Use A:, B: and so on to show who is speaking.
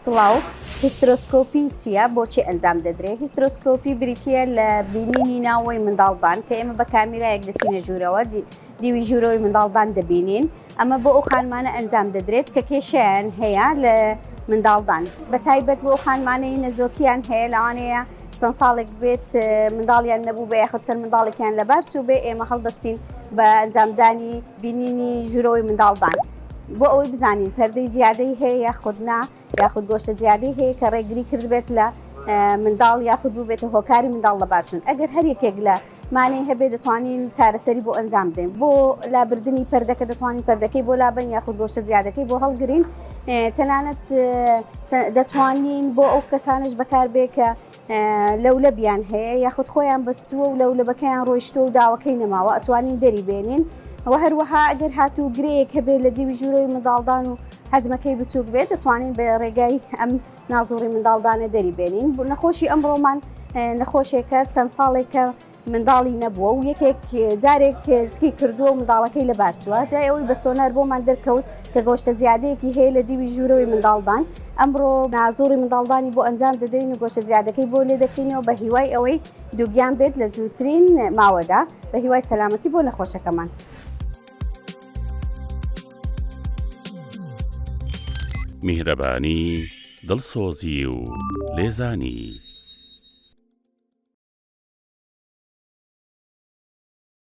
A: سڵاو هیستۆسکۆپی چییە بۆچی ئەنجام دەدرێت؟ هیستۆسکۆپی بریتە لە بینینی ناوەی منداڵدان کە ئێمە بە کامیرایەک دەچینە ژوورەوە دیوی ژوورەوەی منداڵدان دەبینین. ئەمە بۆ ئەو خانمانە ئەنجام دەدرێت کە کێشیان هەیە لە منداڵدان بە تایبەت بۆ خانمانەی نەزۆکیان هەیە لەوانەیە چەند ساڵێک بێت منداڵیان نەبوو بە یاخود چەند منداڵێکیان لەبار چوو بێ ئێمە هەڵدەستین بە ئەنجامدانی بینینی ژوورەوەی منداڵدان بۆ ئەوەی بزانین پەردەی زیادەی هەیە یاخود نا یاخود گۆشتە زیادەی هەیە کە ڕێگری کرد بێت لە منداڵ یاخود بوو بێتە هۆکاری منداڵ لەبارچوون. ئەگەر هەر یەکێک لە مانەی هەبێ دەتوانین چارەسەری بۆ ئەنجام بدەین. بۆ لابردنی پەردەکە دەتوانین پەردەکەی بۆ لابن یاخود گۆشتە زیادەکەی بۆ هەڵگرین. تەنانەت دەتوانین بۆ ئەو کەسانش بەکار بێ کە لەولەبیان هەیە یاخود خۆیان بەستووە و لەولەبەکەیان ڕۆیشتووە و داوەکەی نەماوە ئەتوانین دەری بێنین. و هەروەها ئەگەر هاتوو گرەیەک هەبێت لە دیوی ژوورەوەی منداڵدان و حەجمەکەی بچووک بێت دەتوانین بە ڕێگای ئەم نازوڕی منداڵدانە دەری بێنین. بۆ نەخۆشی ئەمڕۆمان نەخۆشێکە چەند ساڵێکە منداڵی نەبووە و یەکێک جارێک زگی کردووە و منداڵەکەی لەبار چووە دای ئەوەی بە سۆنار بۆمان دەرکەوت کە گۆشتە زیادەیەکی هەیە لە دیوی ژوورەوەی منداڵدان. ئەمڕۆ نازوڕی منداڵدانی بۆ ئەنجام دەدەین و گۆشتە زیادەکەی بۆ لێ دەکەینەوە بە هیوای ئەوەی دووگیان بێت لە زووترین ماوەدا بە هیوای سەلامەتی بۆ نەخۆشەکەمان.
B: میهرەبانی دڵسۆزی و لێزانی